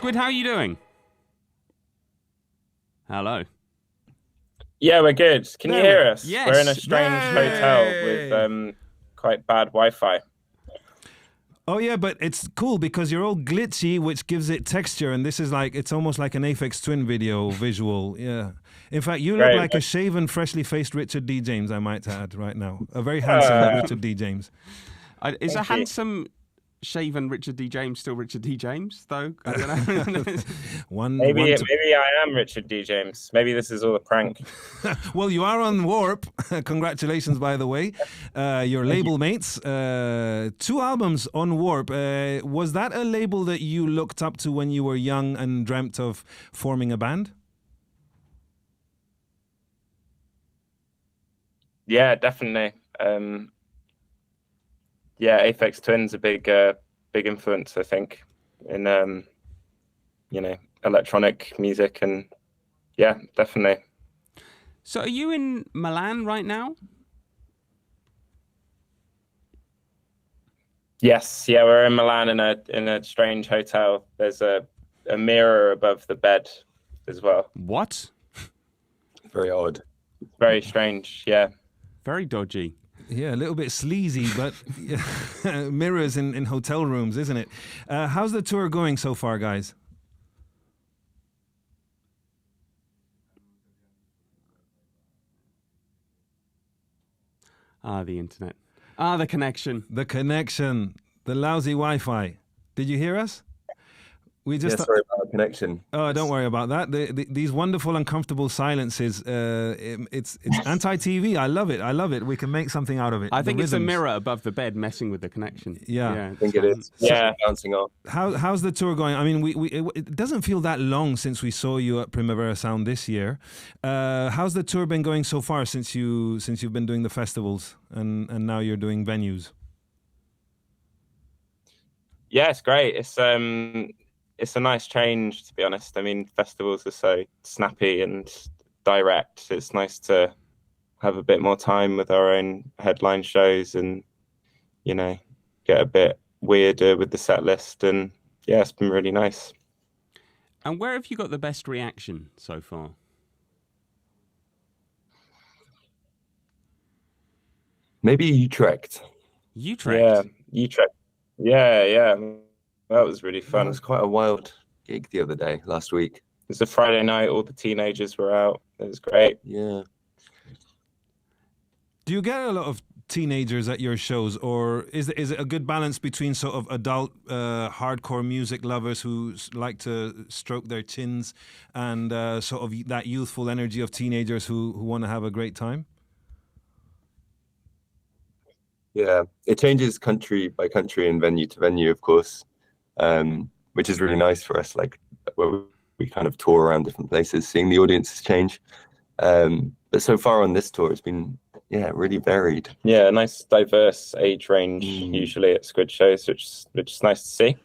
Squid, how are you doing? Hello. Yeah, we're good. Can you hear us? We're in a Yes. strange hotel with Yay! quite bad Wi-Fi. Oh yeah, but it's cool because you're all glitzy, which gives it texture, and this is like it's almost like an Aphex Twin video visual. Yeah. In fact, you look Great. like a shaven, freshly faced Richard D. James. I might add right now, a very handsome Uh, Richard D. James. Is a Thank you. handsome, shaven Richard D. James still Richard D. James, though? I don't know. maybe One to, maybe I am Richard D. James. Maybe this is all a prank. well, you are on Warp. Congratulations, by the way. Your label mates. 2 albums on Warp. Was that a label that you looked up to when you were young and dreamt of forming a band? Yeah, definitely. Yeah, Aphex Twin's a big influence, I think, in electronic music, and yeah, definitely. So, are you in Milan right now? Yes, yeah, we're in Milan in a strange hotel. There's a mirror above the bed as well. What? Very odd. Very strange, yeah. Very dodgy. Yeah, a little bit sleazy, but mirrors in hotel rooms, isn't it? How's the tour going so far, guys? Ah, the internet. Ah, the connection. The connection, the lousy Wi-Fi. Did you hear us? We Yeah, just sorry about the connection. Oh, don't worry about that. These wonderful, uncomfortable silences. It's anti-TV. I love it. I love it. We can make something out of it. I The think it's a rhythms. mirror above the bed messing with the connection. Yeah. I think it is. Yeah. Bouncing off. How's the tour going? I mean, it doesn't feel that long since we saw you at Primavera Sound this year. How's the tour been going so far since you've been doing the festivals and now you're doing venues? Yeah, it's great. It's a nice change, to be honest. I mean, festivals are so snappy and direct. It's nice to have a bit more time with our own headline shows and, get a bit weirder with the set list. And yeah, it's been really nice. And where have you got the best reaction so far? Maybe Utrecht. Utrecht. Yeah, Utrecht. Yeah. That was really It fun. was quite a wild gig the other day, last week. It was a Friday night. All the teenagers were out. It was great. Yeah. Do you get a lot of teenagers at your shows, or is it a good balance between sort of adult hardcore music lovers who like to stroke their chins and sort of that youthful energy of teenagers who want to have a great time? Yeah. It changes country by country and venue to venue, of course, which is really nice for us, like where we kind of tour around different places, seeing the audiences change. But so far on this tour, it's been, really varied. Yeah, a nice diverse age range usually at Squid shows, which is nice to see.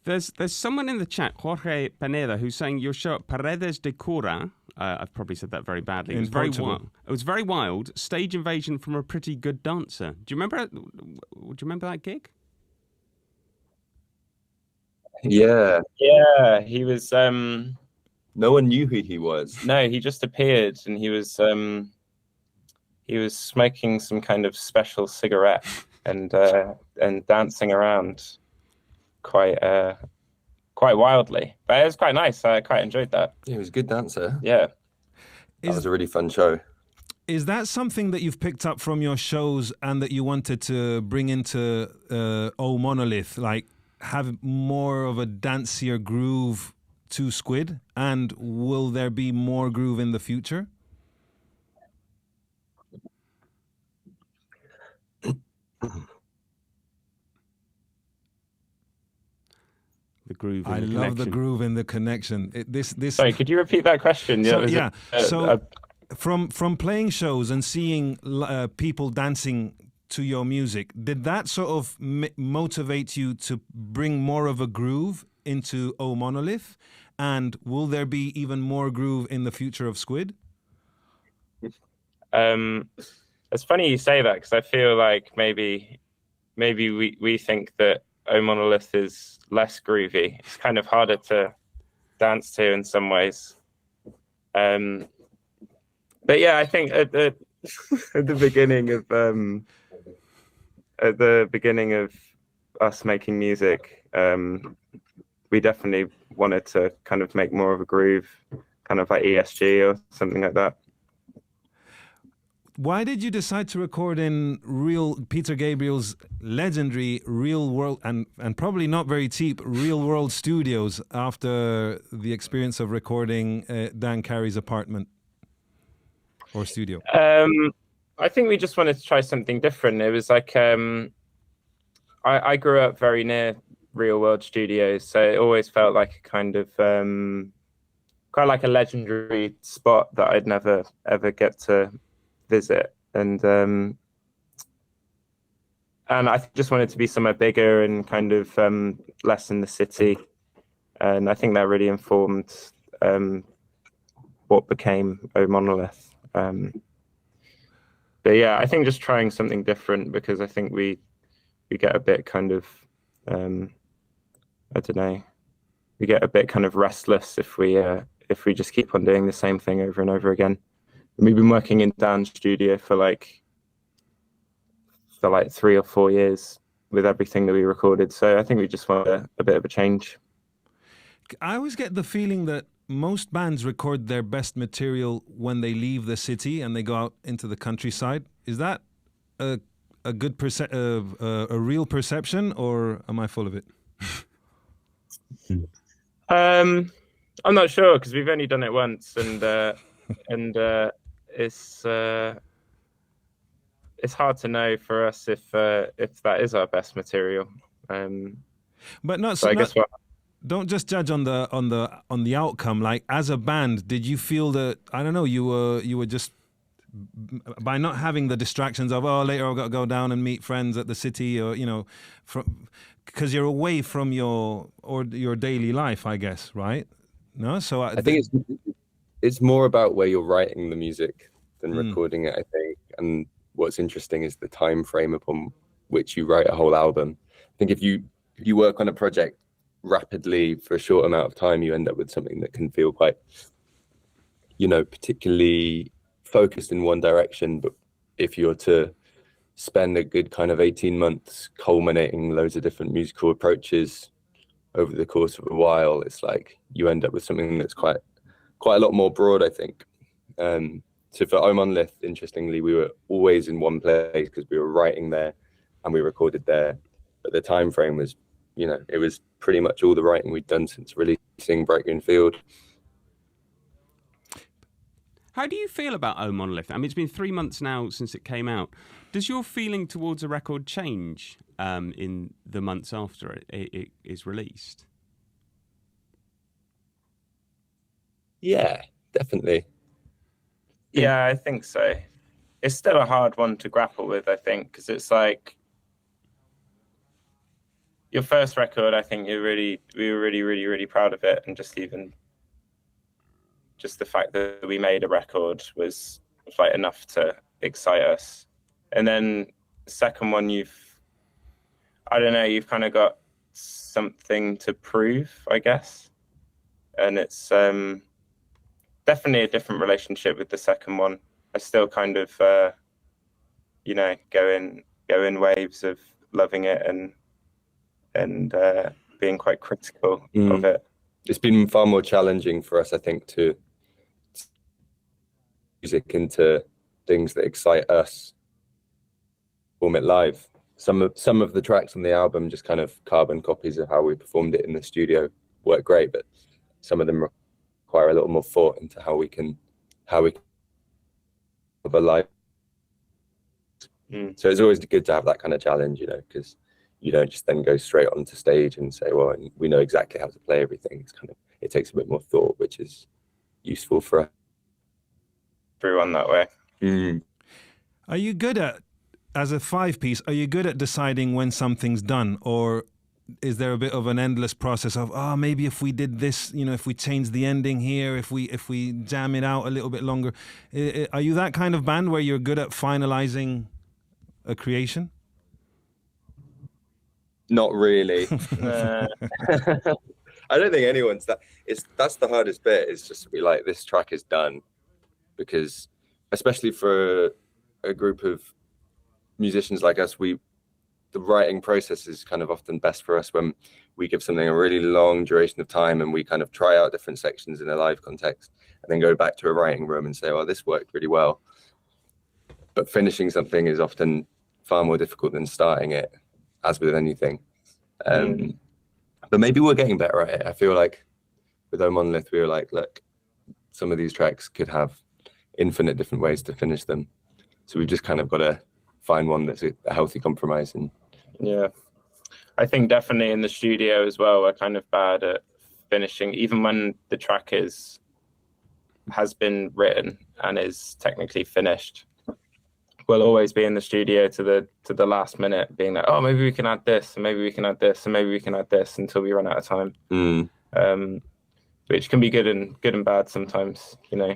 There's someone in the chat, Jorge Pineda, who's saying your show at Paredes de Cora. I've probably said that very badly. It was very wild. It was very wild. Stage invasion from a pretty good dancer. Do you remember that gig? Yeah. Yeah, he was. No one knew who he was. No, he just appeared, and he was smoking some kind of special cigarette and dancing around quite wildly. But it was quite nice. I quite enjoyed that. Yeah, he was a good dancer. Yeah. That was a really fun show. Is that something that you've picked up from your shows and that you wanted to bring into Oh Monolith, like have more of a dancier groove to Squid? And will there be more groove in the future? The groove. I love the groove in the connection. This. Sorry, could you repeat that question? From playing shows and seeing people dancing to your music, did that sort of motivate you to bring more of a groove into O Monolith? And will there be even more groove in the future of Squid? It's funny you say that, because I feel like maybe we think that Oh Monolith is less groovy. It's kind of harder to dance to in some ways. But yeah, I think at the at the beginning of us making music, we definitely wanted to kind of make more of a groove, kind of like ESG or something like that. Why did you decide to record in Peter Gabriel's legendary real world and probably not very cheap real world studios after the experience of recording Dan Carey's apartment or studio? I think we just wanted to try something different. It was like I grew up very near real world studios, so it always felt like a kind of like a legendary spot that I'd never ever get to visit, and I just wanted to be somewhere bigger and kind of less in the city, and I think that really informed what became O Monolith. But yeah, I think just trying something different, because I think we get a bit kind of I don't know, we get a bit kind of restless if we just keep on doing the same thing over and over again. We've been working in Dan's studio for like 3 or 4 years with everything that we recorded. So I think we just want a bit of a change. I always get the feeling that most bands record their best material when they leave the city and they go out into the countryside. Is that a good a real perception, or am I full of it? I'm not sure, because we've only done it once, and it's hard to know for us if that is our best material. But not so. I guess don't just judge on the outcome. Like, as a band, did you feel that, I don't know, you were just, by not having the distractions of, oh, later I've got to go down and meet friends at the city, or because you're away from your daily life, I guess, right? No, so I think it's more about where you're writing the music than recording it, I think. And what's interesting is the time frame upon which you write a whole album. I think if you work on a project rapidly for a short amount of time, you end up with something that can feel quite, particularly focused in one direction. But if you're to spend a good kind of 18 months culminating loads of different musical approaches over the course of a while, it's like you end up with something that's quite a lot more broad, I think. So for O Monolith, interestingly, we were always in one place because we were writing there and we recorded there. But the time frame was, it was pretty much all the writing we'd done since releasing Bright Green Field. How do you feel about O Monolith? I mean, it's been 3 months now since it came out. Does your feeling towards a record change in the months after it is released? Yeah, definitely. Yeah, I think so. It's still a hard one to grapple with, I think, because it's like your first record. I think we were really proud of it, and just the fact that we made a record was like enough to excite us. And then the second one, you've kind of got something to prove, I guess. And it's definitely a different relationship with the second one. I still kind of, go in waves of loving it and being quite critical of it. It's been far more challenging for us, I think, to music into things that excite us, perform it live. Some of the tracks on the album, just kind of carbon copies of how we performed it in the studio, work great, but some of them require a little more thought into how we can have a live. So it's always good to have that kind of challenge, because you don't just then go straight onto stage and say, well, we know exactly how to play everything. It takes a bit more thought, which is useful for everyone that way. Are you good at, as a 5-piece, are you good at deciding when something's done, or is there a bit of an endless process of, maybe if we did this, if we change the ending here, if we jam it out a little bit longer? Are you that kind of band where you're good at finalizing a creation? Not really. I don't think anyone's that's the hardest bit, is just to be like, this track is done, because especially for a group of musicians like us, the writing process is kind of often best for us when we give something a really long duration of time and we kind of try out different sections in a live context and then go back to a writing room and say, oh, this worked really well. But finishing something is often far more difficult than starting it, as with anything. But maybe we're getting better at it. I feel like with O Monolith, we were like, look, some of these tracks could have infinite different ways to finish them. So we've just kind of got to find one that's a healthy compromise. And yeah, I think definitely in the studio as well, we're kind of bad at finishing, even when the track has been written and is technically finished. We'll always be in the studio to the last minute, being like, oh, maybe we can add this, and maybe we can add this, and maybe we can add this, until we run out of time. Which can be good and bad sometimes, you know.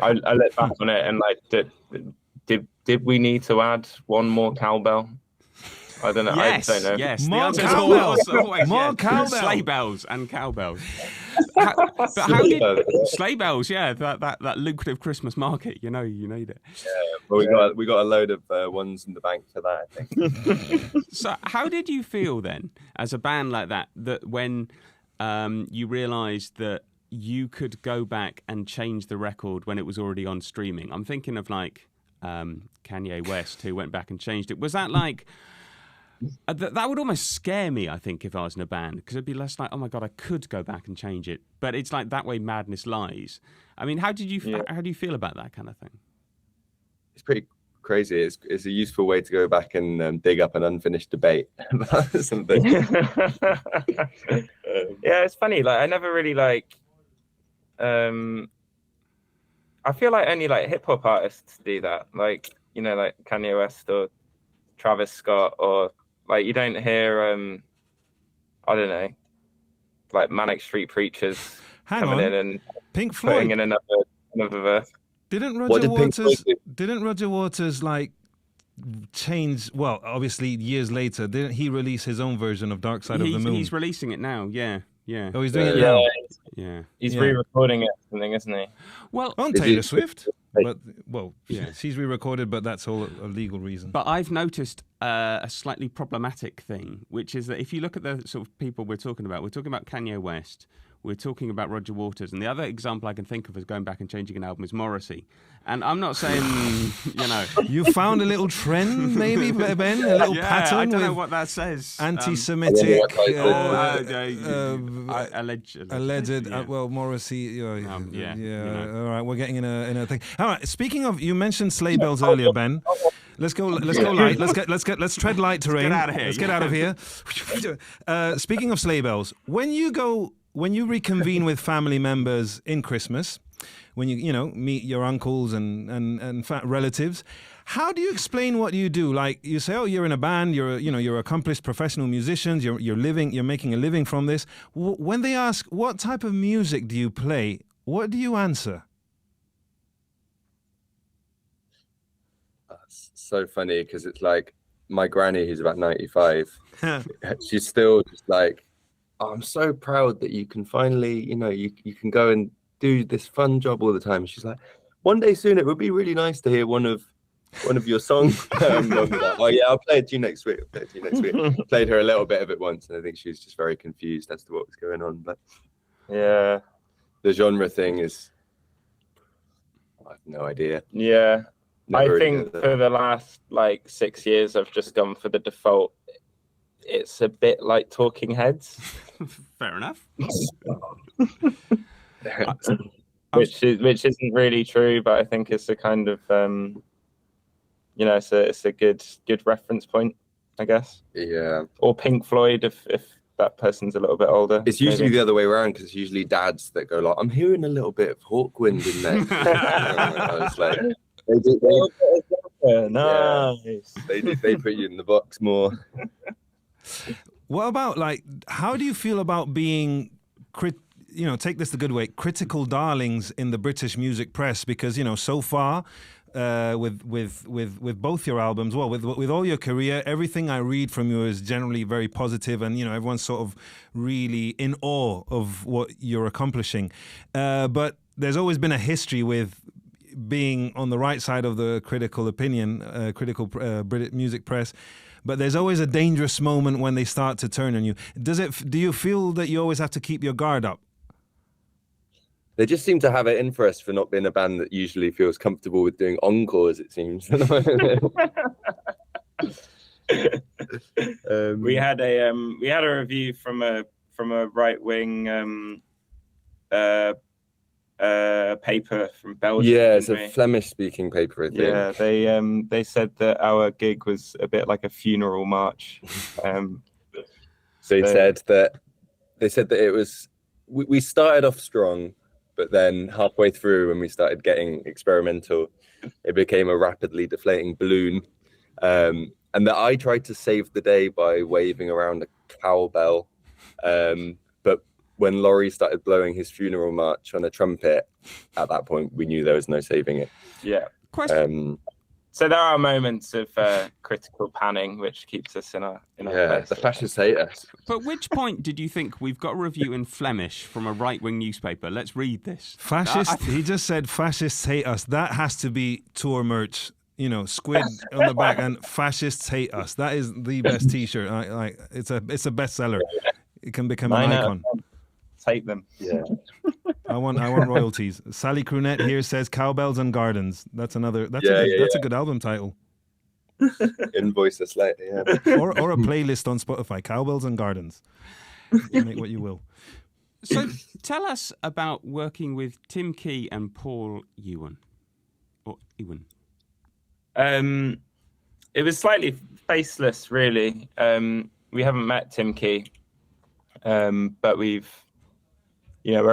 I look back on it and like, did we need to add one more cowbell? I don't know. Yes, I don't know. Yes, more cowbells. More cowbells. Sleigh bells and cowbells. But how did sleigh bells? Yeah, that lucrative Christmas market. You need it. Yeah, well, we got a load of ones in the bank for that, I think. So, how did you feel then, as a band like that when you realised that you could go back and change the record when it was already on streaming? I'm thinking of like Kanye West, who went back and changed it. Was that like? That would almost scare me, I think, if I was in a band, because it'd be less like, oh my God, I could go back and change it. But it's like that way madness lies. I mean, how do you feel about that kind of thing? It's pretty crazy. It's a useful way to go back and dig up an unfinished debate about something. Yeah, it's funny. Like, I never really I feel like only like hip hop artists do that. Like, you know, like Kanye West or Travis Scott, or like you don't hear I don't know, like Manic Street Preachers coming in and Pink Floyd putting in another verse. Didn't Roger Waters like change? Well, obviously years later, didn't he release his own version of Dark Side of the Moon? He's releasing it now. Yeah. Oh, he's doing it now. Yeah. He's re-recording it, I think, isn't he? Well, on Taylor Swift. But she's re-recorded, but that's all a legal reason. But I've noticed a slightly problematic thing, which is that if you look at the sort of people we're talking about Kanye West, we're talking about Roger Waters, and the other example I can think of as going back and changing an album is Morrissey. And I'm not saying, You found a little trend, maybe, Ben? A little pattern? I don't know what that says. Anti-Semitic. Alleged. Well, Morrissey. All right, we're getting in a thing. All right, speaking of, you mentioned sleigh bells earlier, Ben. Let's go light. Let's tread light terrain. Let's get out of here. Speaking of sleigh bells, when you reconvene with family members in Christmas, when you meet your uncles and relatives, how do you explain what you do? Like, you say, oh, you're in a band, you're accomplished professional musicians, you're making a living from this. When they ask, what type of music do you play? What do you answer? That's so funny, because it's like my granny, who's about 95, she's still just like, oh, I'm so proud that you can finally, you can go and do this fun job all the time. She's like, one day soon it would be really nice to hear one of your songs. Oh yeah, I'll play it to you next week. Played her a little bit of it once, and I think she was just very confused as to what was going on. But yeah, the genre thing is, I have no idea. Yeah, I think for the last 6 years, I've just gone for the default. It's a bit like Talking Heads. Fair enough. Which isn't really true, but I think it's a kind of it's a good reference point, I guess. Yeah. Or Pink Floyd if that person's a little bit older. It's usually the other way around, because it's usually dads that go like, I'm hearing a little bit of Hawkwind in there. It's like, nice. They put you in the box more. What about how do you feel about being take this the good way, critical darlings in the British music press? Because, so far with both your albums. Well, with all your career, everything I read from you is generally very positive, and everyone's sort of really in awe of what you're accomplishing. But there's always been a history with being on the right side of the critical opinion, British music press. But there's always a dangerous moment when they start to turn on you. Do you feel that you always have to keep your guard up? They just seem to have it in for us for not being a band that usually feels comfortable with doing encores, it seems. We had a review from a right wing paper from Belgium. Yeah, it's a Flemish speaking paper, I think. Yeah, they said that our gig was a bit like a funeral march. They said that it was. We started off strong, but then halfway through, when we started getting experimental, it became a rapidly deflating balloon. And that I tried to save the day by waving around a cowbell. But when Laurie started blowing his funeral march on a trumpet, at that point, we knew there was no saving it. Yeah. Question. So there are moments of critical panning, which keeps us in our place. The fascists hate us. But which point did you think we've got a review in Flemish from a right-wing newspaper? Let's read this. Fascist. He just said fascists hate us. That has to be tour merch. Squid on the back and fascists hate us. That is the best T-shirt. It's a bestseller. It can become an icon. Take them. Yeah. I want royalties. Sally Crunette here says Cowbells and Gardens. That's a good album title. Invoice us later, yeah. or a playlist on Spotify. Cowbells and Gardens. You make what you will. So tell us about working with Tim Key and Paul Ewan. Or Ewan. It was slightly faceless, really. We haven't met Tim Key, but we're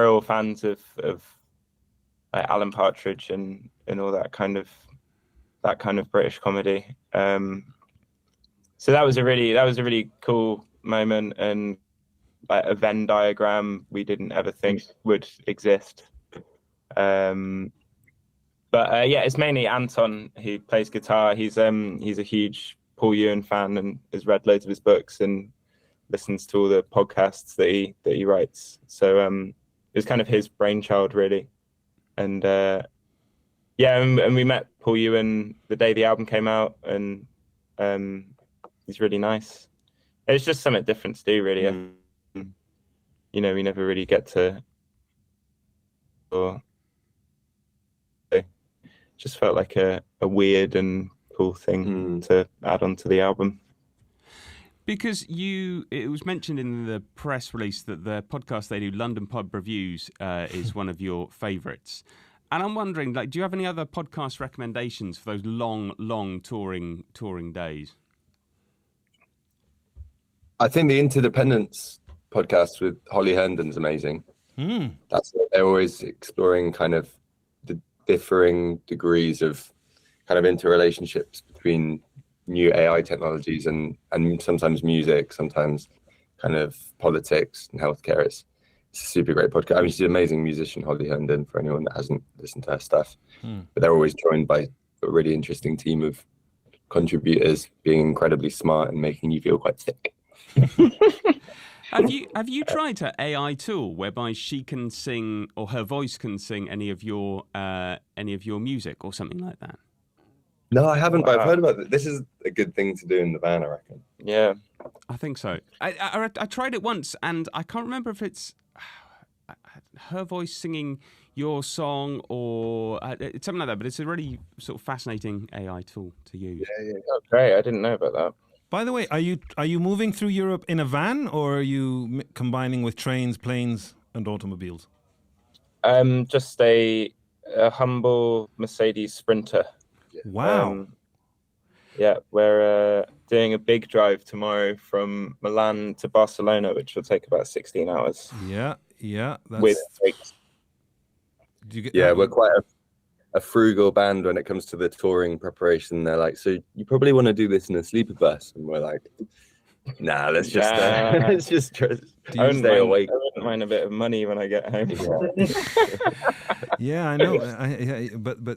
all fans of like Alan Partridge and all that kind of British comedy. So that was a really cool moment, and like a Venn diagram we didn't ever think would exist. But it's mainly Anton who plays guitar. He's a huge Paul Ewan fan and has read loads of his books and listens to all the podcasts that he writes. So it was kind of his brainchild, really. And and we met Paul Ewan the day the album came out, and he's really nice. It's just something different to do, really. We never really get to. Or it just felt like a weird and cool thing to add onto the album. Because it was mentioned in the press release that the podcast they do, London Pub Reviews, is one of your favourites. And I'm wondering, do you have any other podcast recommendations for those long touring days? I think the Interdependence podcast with Holly Herndon's amazing. They're always exploring kind of the differing degrees of kind of interrelationships between new AI technologies and sometimes music, sometimes kind of politics and healthcare. It's a super great podcast. I mean, she's an amazing musician, Holly Herndon, for anyone that hasn't listened to her stuff. But they're always joined by a really interesting team of contributors being incredibly smart and making you feel quite sick. Have you tried her AI tool whereby she can sing, or her voice can sing any of your music or something like that? No, I haven't, but I've heard about it. This is a good thing to do in the van, I reckon. Yeah, I think so. I tried it once, and I can't remember if it's her voice singing your song or it's something like that. But it's a really sort of fascinating AI tool to use. Yeah. Oh, great! I didn't know about that. By the way, are you moving through Europe in a van, or are you combining with trains, planes, and automobiles? Just a humble Mercedes Sprinter. Wow. We're doing a big drive tomorrow from Milan to Barcelona, which will take about 16 hours. Yeah. With we're quite a frugal band when it comes to the touring preparation. They're like, so you probably want to do this in a sleeper bus, and we're like, nah, let's just stay awake. I wouldn't mind a bit of money when I get home. Yeah, I know. But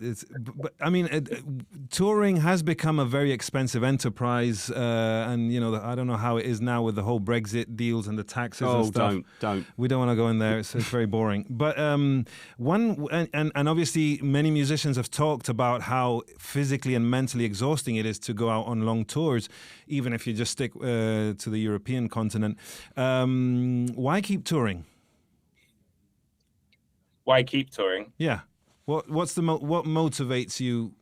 I mean, touring has become a very expensive enterprise, and I don't know how it is now with the whole Brexit deals and the taxes and stuff. Don't. We don't want to go in there. It's very boring. But obviously many musicians have talked about how physically and mentally exhausting it is to go out on long tours, even if you just stick to the European continent. Why keep touring? Why keep touring? Yeah. What motivates you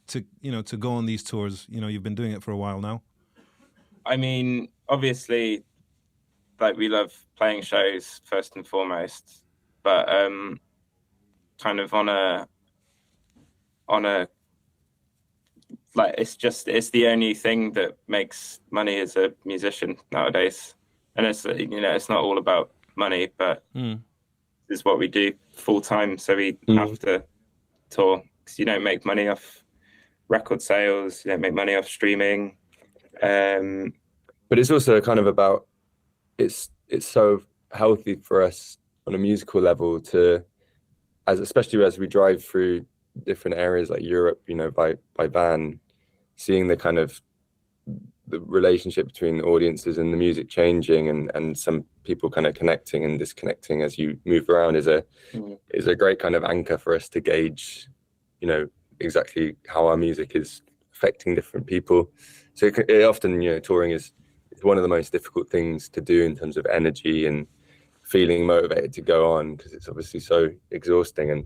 to go on these tours? You've been doing it for a while now. I mean, obviously, like, we love playing shows first and foremost, but kind of on a like, it's the only thing that makes money as a musician nowadays. And it's it's not all about money, but it's what we do full time. So we have to tour, because you don't make money off record sales, you don't make money off streaming. But it's also kind of about, it's so healthy for us on a musical level especially as we drive through different areas like Europe, by van, seeing the kind of the relationship between the audiences and the music changing, and some people kind of connecting and disconnecting as you move around is a great kind of anchor for us to gauge, exactly how our music is affecting different people. So it often, touring is one of the most difficult things to do in terms of energy and feeling motivated to go on, because it's obviously so exhausting and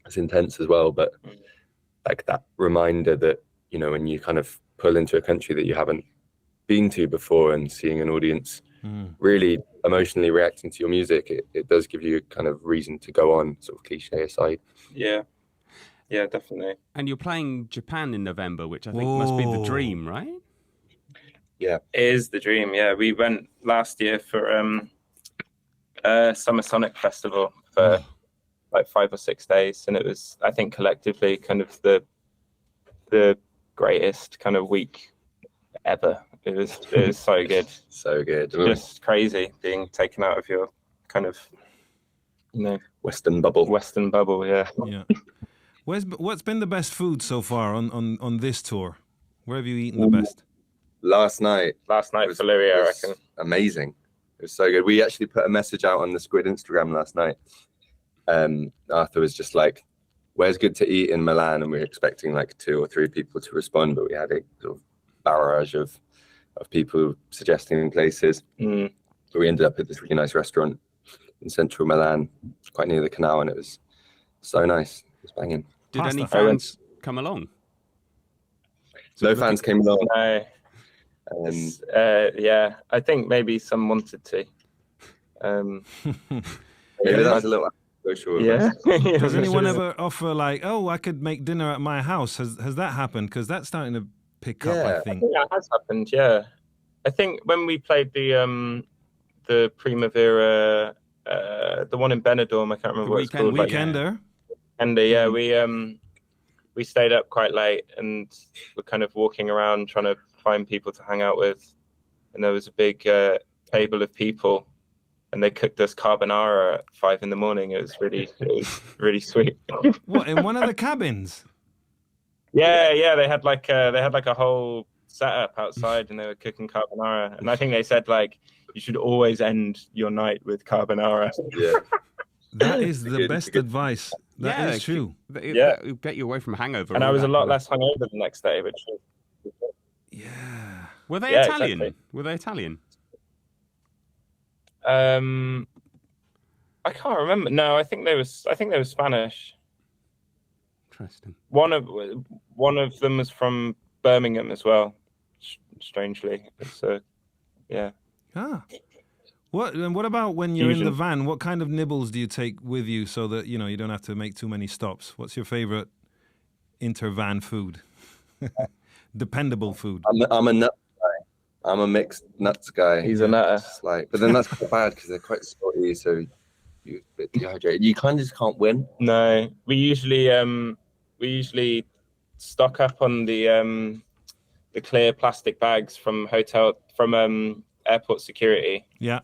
it's intense as well. But like that reminder that, when you kind of pull into a country that you haven't been to before and seeing an audience really emotionally reacting to your music, it does give you a kind of reason to go on, sort of cliche aside. Yeah, definitely. And you're playing Japan in November, which I think must be the dream, right? Yeah, it is the dream. Yeah, we went last year for Summer Sonic Festival for like 5 or 6 days, and it was, I think, collectively kind of the greatest kind of week ever. It was so good. So good. Just crazy being taken out of your kind of Western bubble. Yeah. What's been the best food so far on this tour? Where have you eaten the best? Last night For Louis, I reckon. Amazing. It was so good. We actually put a message out on the Squid Instagram last night. Arthur was just like, where's good to eat in Milan? And we were expecting like 2 or 3 people to respond, but we had a sort of barrage of people suggesting places. But we ended up at this really nice restaurant in central Milan, quite near the canal, and it was so nice. It was banging. Did any fans come along? No fans came along. No. Yeah, I think maybe some wanted to. Maybe that was a little social. Yeah. Does anyone ever offer like, I could make dinner at my house? Has that happened? Because that's starting to pick up, I think. That has happened. Yeah, I think when we played the Primavera, the one in Benidorm, I can't remember what it's called. Weekender. Yeah, we stayed up quite late and we're kind of walking around trying to find people to hang out with, and there was a big table of people, and they cooked us carbonara at 5 a.m. It was really sweet. What, in one of the cabins? Yeah, they had like a whole setup outside, and they were cooking carbonara, and I think they said like you should always end your night with carbonara. Yeah. That is the best advice. That is true. It'll get you away from hangover. And I was a lot less hungover the next day, which was... Yeah. Were they Italian? Exactly. Were they Italian? I can't remember. No, I think they were Spanish. Interesting. One of them was from Birmingham as well. Strangely, so yeah. What about when you're in the van? What kind of nibbles do you take with you so that you don't have to make too many stops? What's your favorite intervan food? Dependable food. I'm a nut guy. I'm a mixed nuts guy. He's a nutter. But then that's quite bad because they're quite salty, so you're a bit dehydrated. You kind of just can't win. No, we usually stock up on the clear plastic bags from airport security. Yeah.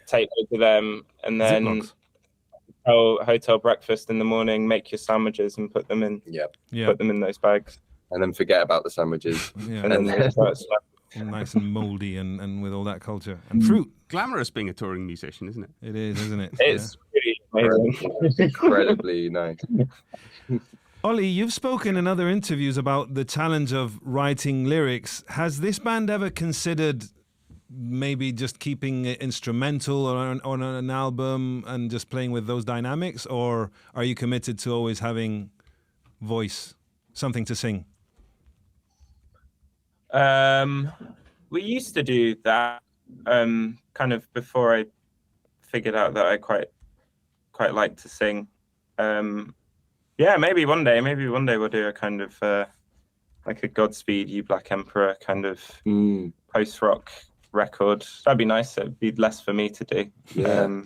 Take over them, and then Ziplocs. Hotel breakfast in the morning, make your sandwiches and put them in those bags. And then forget about the sandwiches. Yeah. And then they start slapping. Nice and moldy and with all that culture. And fruit. Glamorous being a touring musician, isn't it? It is, isn't it? It's really amazing. Incredibly nice. Ollie, you've spoken in other interviews about the challenge of writing lyrics. Has this band ever considered maybe just keeping it instrumental on an album and just playing with those dynamics? Or are you committed to always having voice, something to sing? We used to do that kind of before I figured out that I quite like to sing. Maybe one day we'll do a kind of like a Godspeed You Black Emperor kind of post-rock record. That'd be nice. It'd be less for me to do. Yeah.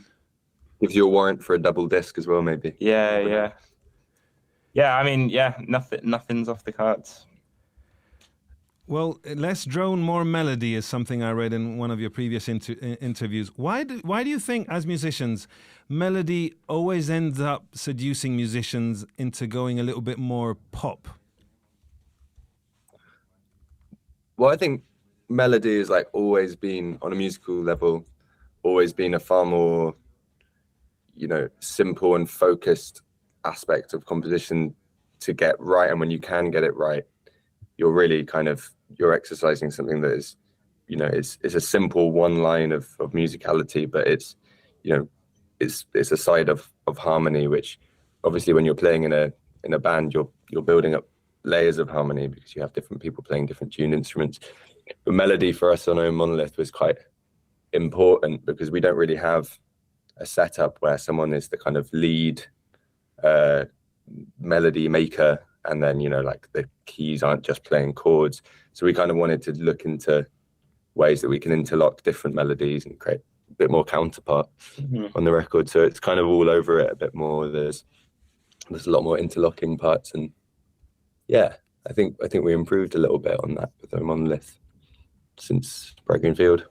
Gives you a warrant for a double disc as well, maybe. Yeah. I mean, nothing's off the cards. Well, less drone, more melody is something I read in one of your previous interviews. Why do you think, as musicians, melody always ends up seducing musicians into going a little bit more pop? Well, I think melody is like always been, on a musical level, always been a far more, simple and focused aspect of composition to get right. And when you can get it right, you're really you're exercising something that is, it's a simple one line of musicality, but it's a side of harmony, which obviously when you're playing in a band, you're building up layers of harmony because you have different people playing different tune instruments. But melody for us on Monolith was quite important because we don't really have a setup where someone is the kind of lead melody maker, and then like the keys aren't just playing chords. So we kind of wanted to look into ways that we can interlock different melodies and create a bit more counterpart on the record. So it's kind of all over it a bit more. There's a lot more interlocking parts, and I think we improved a little bit on that with the Monolith since Breaking Field.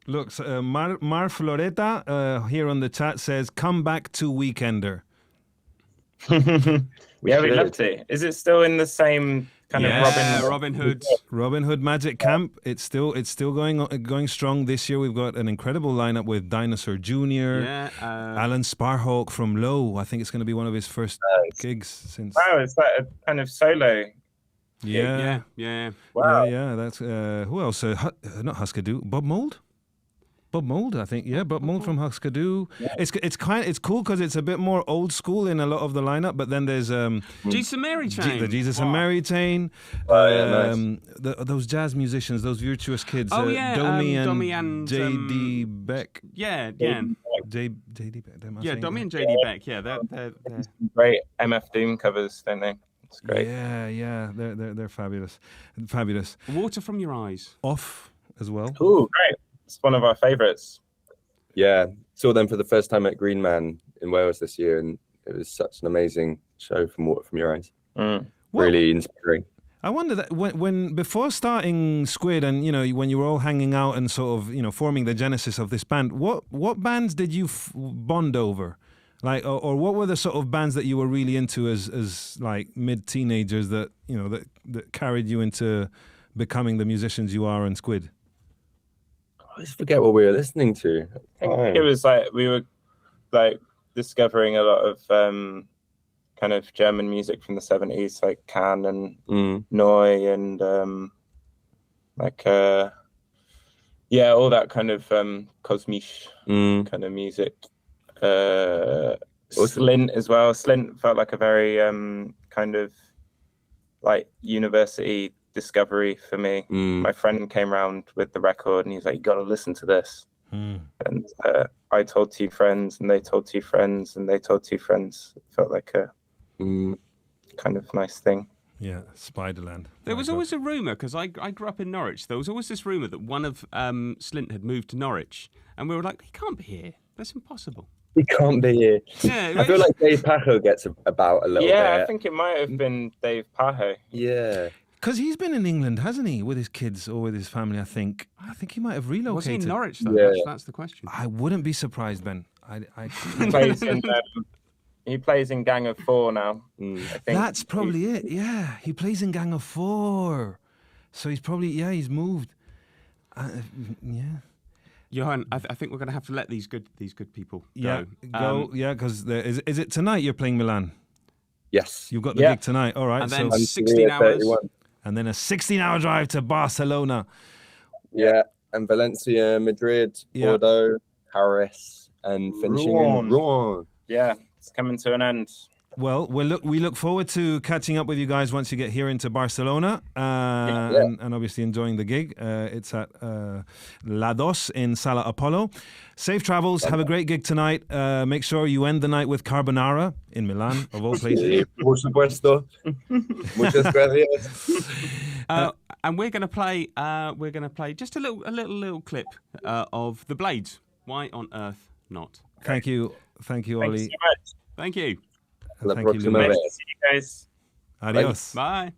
Look, Mar Floreta here on the chat says, "Come back to Weekender." We'd love to. Is it still in the same kind of Robin Hood Magic Camp? It's still going strong this year. We've got an incredible lineup with Dinosaur Jr., Alan Sparhawk from Low. I think it's going to be one of his first gigs since. Wow, is that a kind of solo? Yeah. Wow. Yeah. That's who else? Not Husker Du. Bob Mould, I think. Yeah, Bob Mould from Husker Du. Yeah. It's cool because it's a bit more old school in a lot of the lineup. But then there's Jesus and Mary Chain. The Jesus and Mary Chain. Nice. Those jazz musicians, those virtuous kids. Domi and J.D. Beck. Yeah. J.D. Beck. Domi and J.D. Beck. Yeah, they're great MF Doom covers, don't they? It's great. Yeah. They're fabulous. Water from Your Eyes. Off as well. Ooh, great. It's one of our favourites. Yeah, saw them for the first time at Green Man in Wales this year, and it was such an amazing show from Water from Your Eyes. Really inspiring. I wonder that when before starting Squid, and when you were all hanging out and sort of forming the genesis of this band, what bands did you bond over? Like, or what were the sort of bands that you were really into as like mid-teenagers that that carried you into becoming the musicians you are in Squid? I always forget what we were listening to. I think it was like we were like discovering a lot of kind of German music from the 70s, like Can and Neu and all that kind of cosmic kind of music. Slint as well. Slint felt like a very kind of like university discovery for me. My friend came around with the record and he's like, "You got to listen to this." And I told two friends, and they told two friends, and they told two friends. It felt like a kind of nice thing. Yeah, Spiderland. There was always a rumour, because I grew up in Norwich, there was always this rumour that one of Slint had moved to Norwich, and we were like, he can't be here. That's impossible. He can't be here. Yeah, I feel like Dave Pajo gets about a little bit. Yeah, I think it might have been Dave Pajo. Yeah. Because he's been in England, hasn't he, with his kids or with his family, I think. I think he might have relocated. Was he in Norwich, though? Yeah. That's the question. I wouldn't be surprised, Ben. He plays in Gang of Four now. I think That's probably it, yeah. He plays in Gang of Four. So he's probably, he's moved. Yeah. Johan, I think we're going to have to let these good people Yeah, go. because is it tonight you're playing Milan? Yes. You've got the gig tonight, all right. And then so 16 hours. 31. and then a 16-hour drive to Barcelona. Yeah, and Valencia, Madrid, Yeah. Bordeaux, Paris, and finishing in Rouen. Yeah, it's coming to an end. Well, we look forward to catching up with you guys once you get here into Barcelona, and obviously enjoying the gig. It's at La Dos in Sala Apollo. Safe travels. Have a great gig tonight. Make sure you end the night with carbonara in Milan, of all places. Por supuesto. Muchas gracias. And we're going to play just a little clip of The Blades. Why on earth not? Thank you, Thank Ollie. you so much. Thank you. La Thank you, próxima Louis. Nice vez. to see you guys. Adios. Bye.